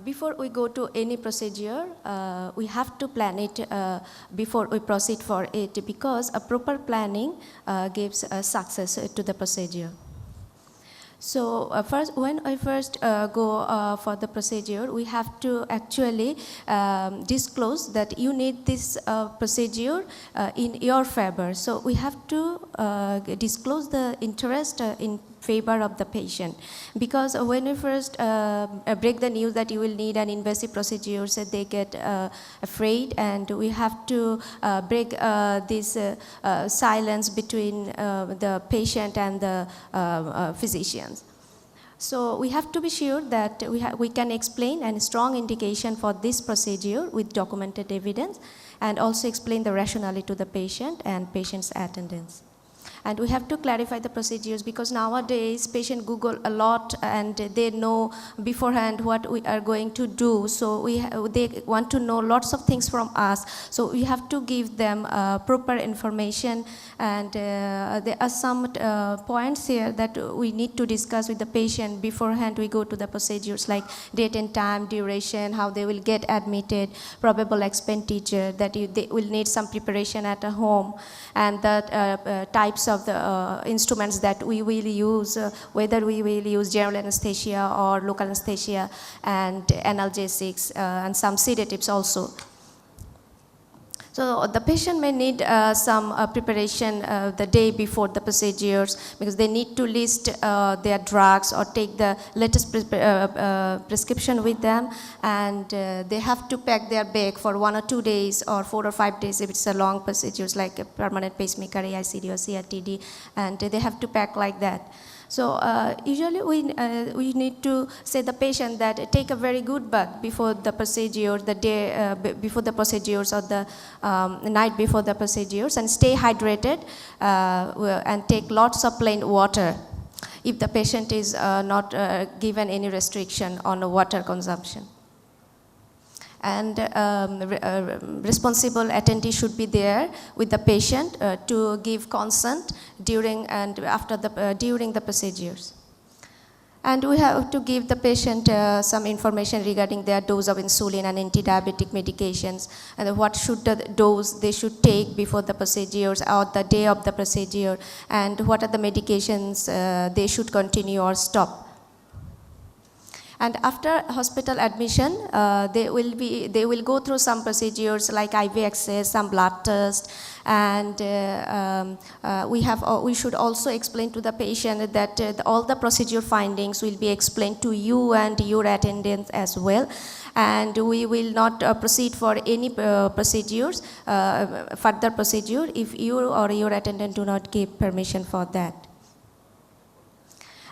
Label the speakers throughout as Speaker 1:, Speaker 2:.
Speaker 1: Before we go to any procedure, we have to plan it before we proceed for it, because a proper planning gives success to the procedure. So when I first go for the procedure, we have to actually disclose that you need this procedure in your favor. So we have to disclose the interest in favor of the patient, because when we first break the news that you will need an invasive procedure, so they get afraid, and we have to break this silence between the patient and the physicians. So we have to be sure that we can explain a strong indication for this procedure with documented evidence, and also explain the rationale to the patient and patient's attendants. And we have to clarify the procedures, because nowadays patients Google a lot and they know beforehand what we are going to do. So they want to know lots of things from us. So we have to give them proper information. And there are some points here that we need to discuss with the patient beforehand we go to the procedures, like date and time, duration, how they will get admitted, probable expenditure, that they will need some preparation at home, and the types of the instruments that we will use, whether we will use general anesthesia or local anesthesia, and analgesics, and some sedatives also. So the patient may need some preparation the day before the procedures, because they need to list their drugs or take the latest prescription with them, and they have to pack their bag for 1 or 2 days or 4 or 5 days if it's a long procedures like a permanent pacemaker, AICD or CRTD, and they have to pack like that. So usually we need to say the patient that take a very good bath before the procedure, the day before the procedures, or the night before the procedures, and stay hydrated and take lots of plain water if the patient is not given any restriction on water consumption. And responsible attendee should be there with the patient to give consent during and after during the procedures. And we have to give the patient some information regarding their dose of insulin and anti-diabetic medications, and what should the dose they should take before the procedures or the day of the procedure, and what are the medications they should continue or stop. And after hospital admission, they will go through some procedures like IV access, some blood test, and we should also explain to the patient that all the procedure findings will be explained to you and your attendants as well. And we will not proceed for any procedures, further procedure, if you or your attendant do not give permission for that.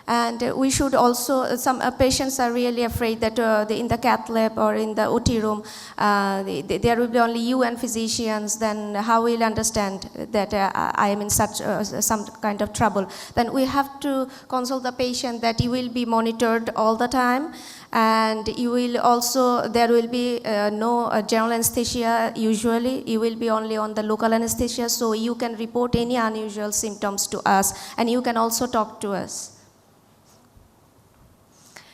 Speaker 1: And we should also, some patients are really afraid that in the cath lab or in the OT room, there will be only you and physicians, then how will understand that I am in such some kind of trouble? Then we have to consult the patient that you will be monitored all the time, and you will also, there will be no general anesthesia usually, you will be only on the local anesthesia, so you can report any unusual symptoms to us, and you can also talk to us.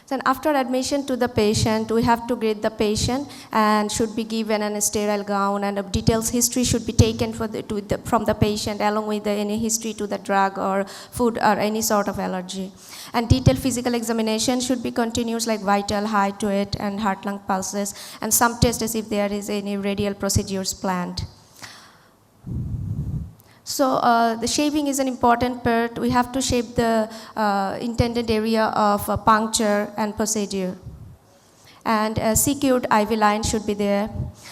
Speaker 1: Then after admission to the patient, we have to grade the patient and should be given a sterile gown, and a details history should be taken from the patient, along with any history to the drug or food or any sort of allergy. And detailed physical examination should be continuous, like vital, height, weight, and heart-lung pulses, and some tests if there is any radial procedures planned. So the shaping is an important part. We have to shape the intended area of puncture and procedure. And a secured IV line should be there.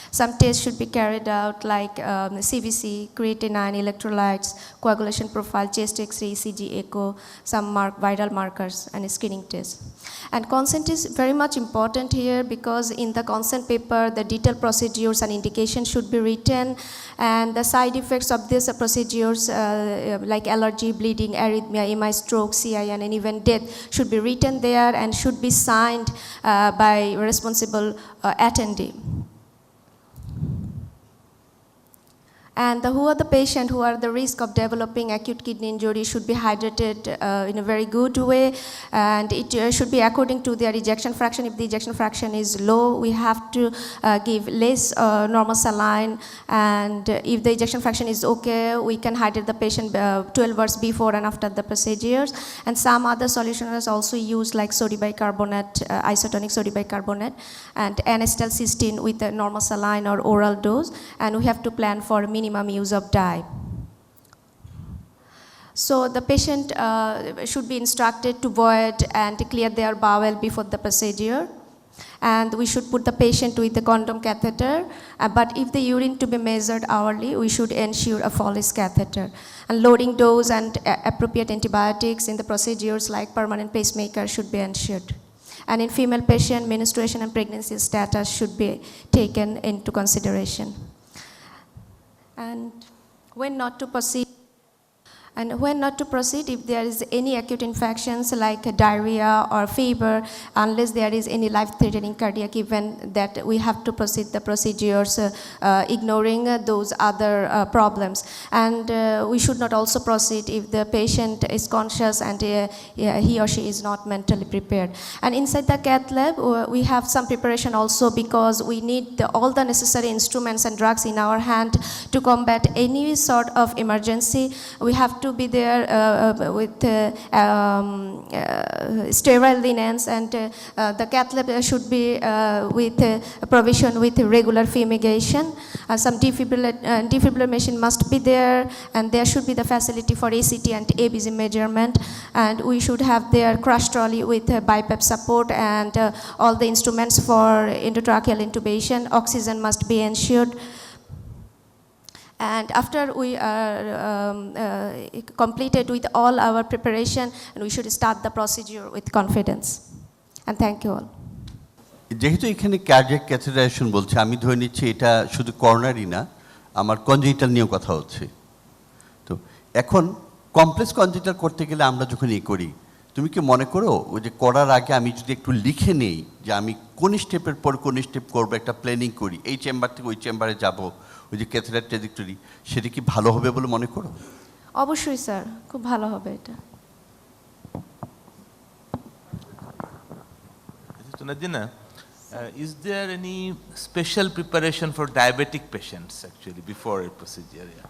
Speaker 1: Some tests should be carried out, like CBC, creatinine, electrolytes, coagulation profile, chest X-ray, ECG, echo, some viral markers, and screening tests. And consent is very much important here, because in the consent paper, the detailed procedures and indications should be written, and the side effects of these procedures, like allergy, bleeding, arrhythmia, MI, stroke, CIN, and even death, should be written there and should be signed by responsible attendee. And who are the patients who are at the risk of developing acute kidney injury should be hydrated in a very good way, and it should be according to their ejection fraction. If the ejection fraction is low, we have to give less normal saline, and if the ejection fraction is okay, we can hydrate the patient 12 hours before and after the procedures. And some other solutions are also used, like sodium bicarbonate, isotonic sodium bicarbonate, and N-acetylcysteine with a normal saline or oral dose, and we have to plan for minimum use of dye. So the patient should be instructed to void and to clear their bowel before the procedure. And we should put the patient with the condom catheter, but if the urine to be measured hourly, we should ensure a Foley's catheter. And loading dose and appropriate antibiotics in the procedures like permanent pacemaker should be ensured. And in female patient, menstruation and pregnancy status should be taken into consideration. And when not to proceed, if there is any acute infections like diarrhea or fever, unless there is any life-threatening cardiac event, that we have to proceed the procedures ignoring those other problems. And we should not also proceed if the patient is conscious and he or she is not mentally prepared. And inside the cath lab, we have some preparation also, because we need all the necessary instruments and drugs in our hand to combat any sort of emergency. We have to be there with sterile linens, and the cath lab should be with provision with regular fumigation. Some defibrillator machine must be there, and there should be the facility for ACT and ABG measurement, and we should have their crush trolley with BiPAP support and all the instruments for endotracheal intubation. Oxygen must be ensured. And after we are completed with all our preparation, and we should start the procedure with confidence. And thank you all.
Speaker 2: যেহেতু এখানে cardiac catheterisation বলছে, আমি ধরে নিচ্ছি এটা শুধু coronary না, আমার কনজেনিটাল নিয়েও কথা হচ্ছে। তো এখন কমপ্লেক্স কনজেনিটাল করতে গেলে আমরা যখন করি, তুমি কি মনে করো ওই যে করার আগে আমি যদি একটু লিখে নেই যে আমি কোন স্টেপের পর কোন স্টেপ করবো, একটা প্ল্যানিং করি, এই চেম্বার থেকে ওই চেম্বারে যাব, ওই যে ক্যাথেটার ট্র্যাজেক্টরি, সেটা কি ভালো হবে বলে মনে করো?
Speaker 1: অবশ্যই স্যার, খুব ভালো হবে এটা।
Speaker 3: Nadina, is there any special preparation for diabetic patients actually before a procedure? Yeah.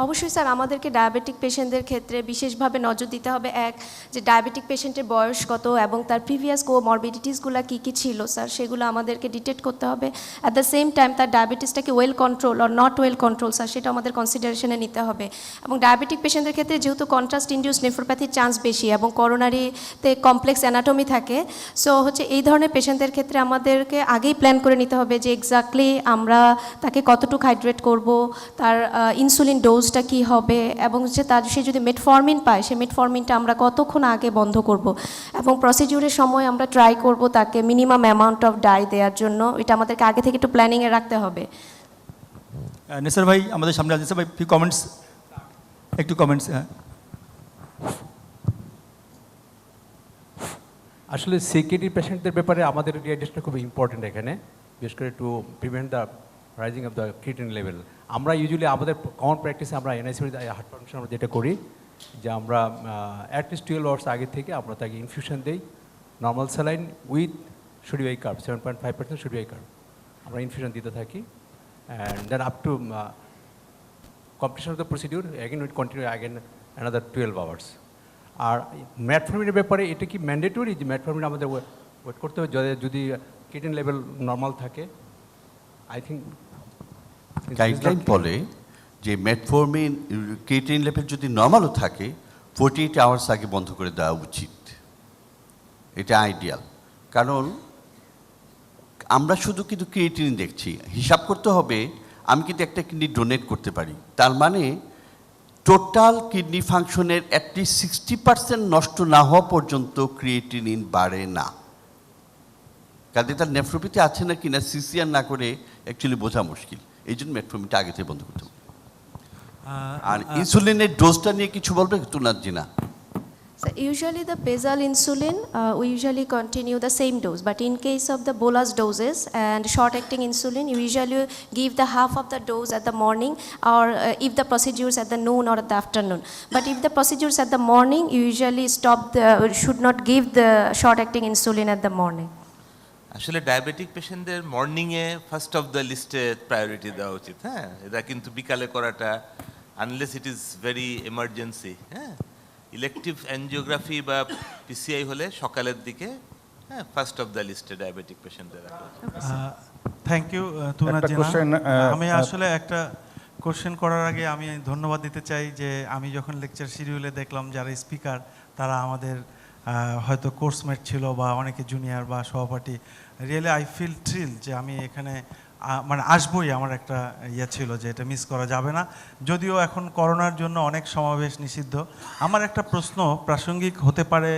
Speaker 1: অবশ্যই স্যার, আমাদেরকে ডায়াবেটিক পেশেন্টদের ক্ষেত্রে বিশেষভাবে নজর দিতে হবে। এক, যে ডায়াবেটিক পেশেন্টের বয়স কত এবং তার প্রিভিয়াস কোমরবিডিটিসগুলো কী কী ছিল স্যার, সেগুলো আমাদেরকে ডিটেক্ট করতে হবে। অ্যাট দ্য সেম টাইম তার ডায়াবেটিসটাকে well control or not well control sir, সেটা আমাদের কনসিডারেশনে নিতে হবে। এবং ডায়াবেটিক পেশেন্টদের ক্ষেত্রে যেহেতু কন্ট্রাস্ট ইনডিউস নেফ্রোপ্যাথির চান্স বেশি এবং করোনারিতে কমপ্লেক্স অ্যানাটমি থাকে, সো এই ধরনের পেশেন্টদের ক্ষেত্রে আমাদেরকে আগেই প্ল্যান করে নিতে হবে যে এক্স্যাক্টলি আমরা তাকে কতটুকু হাইড্রেট করব, তার ইনসুলিন ডোজ কি হবে, এবং সে যদি মেটফরমিন পায়, সেই মেটফরমিনটা আমরা কতক্ষণ আগে বন্ধ করব, এবং প্রসিডিউরের সময় আমরা ট্রাই করব তাকে মিনিমাম অ্যামাউন্ট অফ ডাই দেওয়ার জন্য। এটা আমাদেরকে আগে থেকে একটু প্ল্যানিংয়ে রাখতে হবে।
Speaker 4: নেসার ভাই আমাদের সামনে আছে, ভাই ফিউ কমেন্টস, একটু কমেন্টস। হ্যাঁ,
Speaker 5: আসলে সিকেডি পেশেন্টদের ব্যাপারে আমাদের রিয়াইডেশনটা খুব ইম্পর্টেন্ট এখানে, বিশেষ করে to prevent the rising of the creatinine level. আমরা ইউজুয়ালি আমাদের কমন প্র্যাকটিসে আমরা এনআইসি হার্ট ফাংশন আমরা যেটা করি, যে আমরা অ্যাটলিস্ট 12 আওয়ার্স আগে থেকে আমরা তাকে ইনফিউশন দিই normal saline with sodium carb 7.5% sodium carb আমরা ইনফিউশন দিতে থাকি, and then up to completion of the procedure again with continue again another 12 hours. আর ম্যাটফরমিনের ব্যাপারে এটা কি ম্যান্ডেটরি যে ম্যাটফরমিন আমাদের ওয়েট করতে হবে যদি ক্রিয়েটিনিন লেভেল নর্মাল থাকে? আই থিঙ্ক
Speaker 2: গাইডলাইন বলে যে মেটফরমিন ক্রিয়েটিনিন লেভেল যদি নর্মালও থাকে 48 আওয়ার্স আগে বন্ধ করে দেওয়া উচিত। এটা আইডিয়াল, কারণ আমরা শুধু কিন্তু ক্রিয়েটিনিন দেখছি, হিসাব করতে হবে আমি কিন্তু একটা কিডনি ডোনেট করতে পারি, তার মানে টোটাল কিডনি ফাংশনের অ্যাটলিস্ট 60% নষ্ট না হওয়া পর্যন্ত ক্রিয়েটিনিন বাড়ে না। কাজে তার নেফ্রোপ্যাথি আছে না কিনা সিসিআর না করে অ্যাকচুয়ালি বোঝা মুশকিল, এই জন্য মেটফরমিনটা আগে থেকে বন্ধ করতে হবে। আর ইনসুলিনের ডোজটা নিয়ে কিছু বলবে তুনাজি না?
Speaker 1: So usually the basal insulin, we usually continue the same dose. But in case of the bolus doses and short-acting insulin, you usually give the half of the dose at the morning, or if the procedures at the noon or at the afternoon. But if the procedures at the morning, you usually should not give the short-acting insulin at the morning.
Speaker 3: আসলে diabetic পেশেন্টদের মর্নিংয়ে first of the লিস্টে priority দেওয়া উচিত, হ্যাঁ, এটা কিন্তু বিকালে করাটা unless it is very emergency, হ্যাঁ, ইলেকটিভ অ্যাঞ্জিওগ্রাফি বা পিসিআই হলে সকালের দিকে, হ্যাঁ, ফার্স্ট অফ দ্য লিস্টে ডায়াবেটিক পেশেন্টদের রাখা উচিত।
Speaker 6: থ্যাংক ইউ তুনা
Speaker 7: একটা
Speaker 6: জিনা।
Speaker 7: question,
Speaker 6: আমি আসলে একটা কোশ্চেন করার আগে আমি ধন্যবাদ দিতে চাই যে আমি যখন লেকচার শিডিউলে দেখলাম যারা স্পিকার তারা আমাদের হয়তো কোর্সমেট ছিল বা অনেকে জুনিয়র বা সহপাঠী। রিয়েলি আই ফিল থ্রিল যে আমি এখানে মানে আসবই, আমার একটা ইয়ে ছিল যে এটা মিস করা যাবে না, যদিও এখন করোনার জন্য অনেক সমাবেশ নিষিদ্ধ। আমার একটা প্রশ্ন প্রাসঙ্গিক হতে পারে,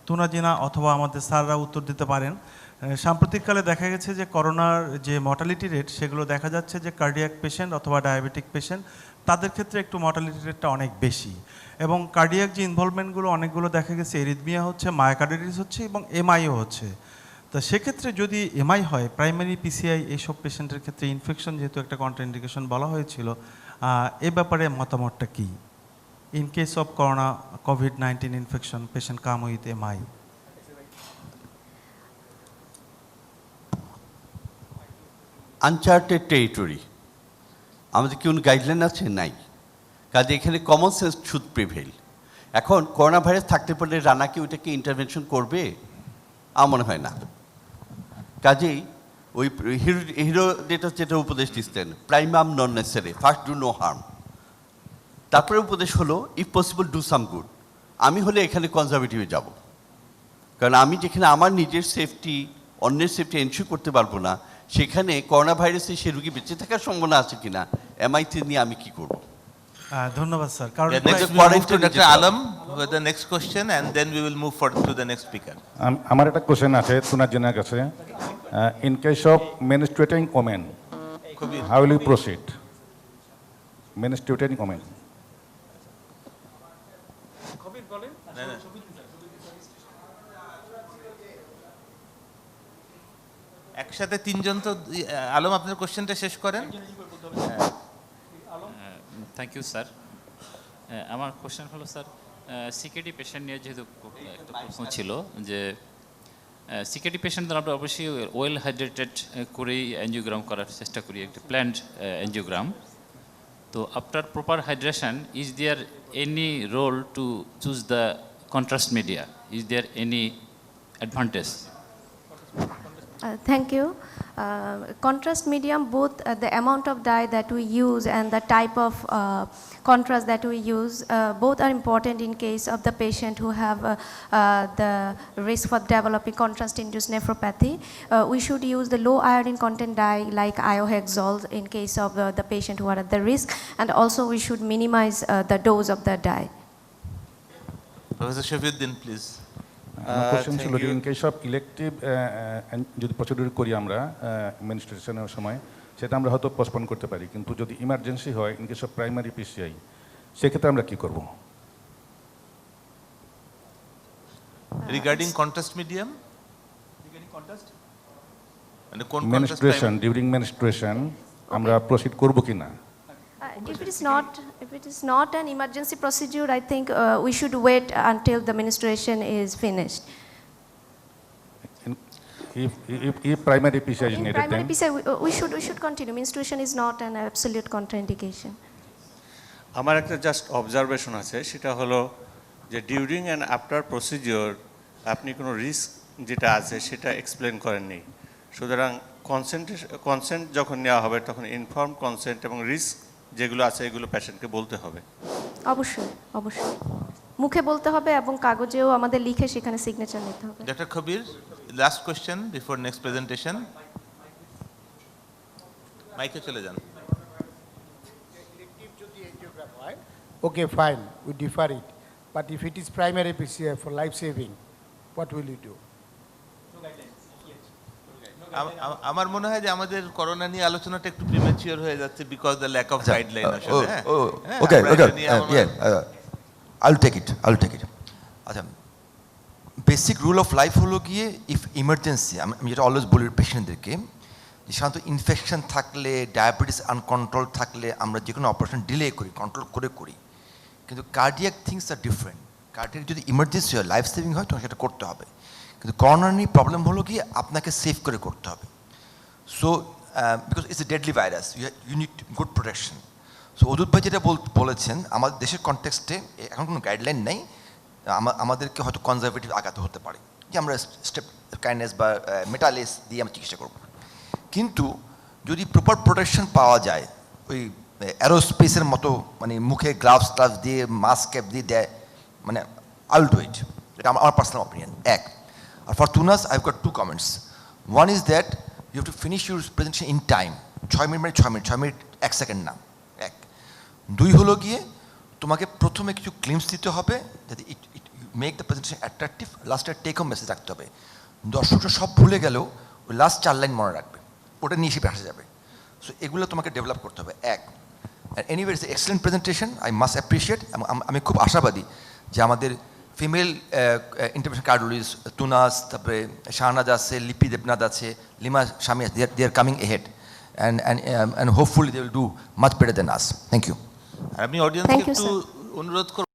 Speaker 6: তুনাজিনা অথবা আমাদের স্যাররা উত্তর দিতে পারেন। সাম্প্রতিককালে দেখা গেছে যে করোনার যে মর্টালিটি রেট সেগুলো দেখা যাচ্ছে যে কার্ডিয়াক পেশেন্ট অথবা ডায়াবেটিক পেশেন্ট তাদের ক্ষেত্রে একটু মর্টালিটি রেটটা অনেক বেশি, এবং কার্ডিয়াক যে ইনভলভমেন্টগুলো অনেকগুলো দেখা গেছে এরিথমিয়া হচ্ছে, মায়োকার্ডিটিস হচ্ছে এবং এমআইও হচ্ছে। তা সেক্ষেত্রে যদি এমআই হয়, প্রাইমারি পিসিআই এইসব পেশেন্টের ক্ষেত্রে ইনফেকশন যেহেতু একটা কন্ট্রাইন্ডিকেশন বলা হয়েছিল, এ ব্যাপারে মতামতটা কি? In case of corona COVID-19 infection patient come with MI.
Speaker 2: Uncharted territory, আমাদের কি কোনো গাইডলাইন আছে? নাই। কাজে এখানে কমন সেন্স শুড প্রিভেল। এখন করোনা ভাইরাস থাকতে পারলে রানা কি ওইটাকে ইন্টারভেনশন করবে? আমার মনে হয় না। কাজেই ওই হিরো যেটা উপদেশ দিচ্ছেন, প্রাইমাম নন নেসেসারি, ফার্স্ট ডু নো হার্ম। তারপরে উপদেশ হলো if possible do some good. আমি হলে এখানে কনজারভেটিভে যাব, কারণ আমি যেখানে আমার নিজের সেফটি, অন্যের সেফটি এনশিওর করতে পারবো না, সেখানে করোনা ভাইরাসে সে রোগী বেঁচে থাকার সম্ভাবনা আছে কিনা, এমআইটি নিয়ে আমি কি করব?
Speaker 6: ধন্যবাদ স্যার। কারণ
Speaker 3: doctor Alam with the next question and then we will move forward to the next speaker.
Speaker 7: আমার একটা কোশ্চেন আছে তুনাজিনার কাছে। In case of menstruating women, how will you proceed? Menstruating women,
Speaker 3: একসাথে তিনজন তো, আলম আপনার কোশ্চেনটা শেষ করেন।
Speaker 8: Thank you sir. আমার কোশ্চেন হলো স্যার, সিকেডি পেশেন্ট নিয়ে যেহেতু একটা প্রশ্ন ছিল যে সিকেডি পেশেন্টদের আমরা অবশ্যই ওয়েল হাইড্রেটেড করেই অ্যাঞ্জিওগ্রাম করার চেষ্টা করি, একটা প্ল্যান্ড অ্যাঞ্জিওগ্রাম। তো after proper hydration is there any role to choose the contrast media? Is there any advantage?
Speaker 1: Thank you. Contrast medium, both the amount of dye that we use and the type of contrast that we use, both are important in case of the patient who have the risk for developing contrast-induced nephropathy. We should use the low iodine content dye like iohexol in case of the patient who are at the risk, and also we should minimize the dose of the dye.
Speaker 3: Professor Shafiuddin, please.
Speaker 7: Question ছিল যে in case of elective যদি procedure করি আমরা অ্যাডমিনিস্ট্রেশনের সময়, সেটা আমরা হয়তো postpone করতে পারি, কিন্তু যদি ইমার্জেন্সি হয় in case of primary PCI, সেক্ষেত্রে আমরা কি করব?
Speaker 3: রিগার্ডিং কন্ট্রাস্ট মিডিয়াম, মানে কোন
Speaker 7: মেনস্ট্রুয়েশন, ডিউরিং মেনস্ট্রুয়েশন আমরা প্রসিড করব কি না?
Speaker 1: If it is not an emergency procedure, I think we should wait until the menstruation is finished.
Speaker 7: If primary PCI is
Speaker 1: In
Speaker 7: needed,
Speaker 1: primary
Speaker 7: then
Speaker 1: PCI, we should continue. Menstruation is not an absolute contraindication.
Speaker 9: আমার একটা just observation আছে, সেটা হলো যে during and after procedure আপনি কোনো risk যেটা আছে সেটা এক্সপ্লেন করেননি। সুতরাং কনসেন্ট যখন নেওয়া হবে তখন ইনফর্ম কনসেন্ট এবং রিস্ক যেগুলো আছে এগুলো পেশেন্টকে বলতে হবে।
Speaker 1: অবশ্যই, অবশ্যই মুখে বলতে হবে এবং কাগজেও আমাদের লিখে সেখানে সিগনেচার নিতে হবে।
Speaker 3: Doctor Kabir, last question before next presentation. মাইকে চলে যান।
Speaker 10: Okay, fine, we defer it. But if it is primary PCI for life saving, what will you do?
Speaker 3: আমার মনে হয় যে আমাদের করোনা নিয়ে আলোচনাটা একটু প্রিম্যাচিওর হয়ে যাচ্ছে because the lack of guideline আসলে।
Speaker 11: Okay, I'll take it. আচ্ছা, বেসিক রুল অফ লাইফ হলো গিয়ে ইফ ইমার্জেন্সি, আমি যেটা অলওয়েজ বলি পেশেন্টদেরকে, যে সাধারণত ইনফেকশন থাকলে, ডায়াবেটিস আনকন্ট্রোল থাকলে আমরা যে কোনো অপারেশন ডিলে করি, কন্ট্রোল করে করি, কিন্তু cardiac things are different. Cardiac যদি ইমার্জেন্সি হয়, লাইফ সেভিং হয়, তখন সেটা করতে হবে, কিন্তু করোনারি প্রবলেম হলো গিয়ে আপনাকে সেভ করে করতে হবে। So because it's a deadly virus, you need good protection. So অদূত ভাই যেটা বলেছেন, আমাদের দেশের কনটেক্সটে এখন কোনো গাইডলাইন নেই, আমাদেরকে হয়তো কনজারভেটিভ আগাতে হতে পারে, যে আমরা স্টেপ কাইন্ডনেস বা মেটালেস দিয়ে আমরা চিকিৎসা করব। কিন্তু যদি প্রপার প্রোটেকশন পাওয়া যায়, ওই অ্যারোস্পেসের মতো, মানে মুখে গ্লাভস টাভস দিয়ে মাস্ক ক্যাপ দিয়ে দেয়, মানে আই উইল ডু ইট। এটা আমার পার্সোনাল অপিনিয়ন। এক, আর ফর তুনাস I have got 2 comments. One is that you have to finish your presentation in time. 6 minute মানে 6 মিনিট, 6 মিনিট 1 সেকেন্ড না। এক। 2 হলো গিয়ে তোমাকে প্রথমে কিছু ক্লিমস দিতে হবে, যাতে it make the presentation attractive. লাস্টে টেক হোম মেসেজ রাখতে হবে। দর্শকরা সব ভুলে গেলেও ওই লাস্ট 4 লাইন মনে রাখবে, ওটা নিয়ে এসে আসা যাবে। সো এগুলো তোমাকে ডেভেলপ করতে হবে। এক, anyway it's excellent presentation, I must appreciate. আমি খুব আশাবাদী যে আমাদের ফিমেল ইন্টারভেনশন কার্ডিওলজিস্ট তুনাস, তারপরে শাহনাজ আছে, লিপি দেবনাথ আছে, লিমা স্বামী আছে, they are coming ahead, and hopefully they will do much better than us. Thank you.
Speaker 3: আমি অডিয়েন্সকে
Speaker 1: Thank you,
Speaker 3: একটু
Speaker 1: sir.
Speaker 3: অনুরোধ করব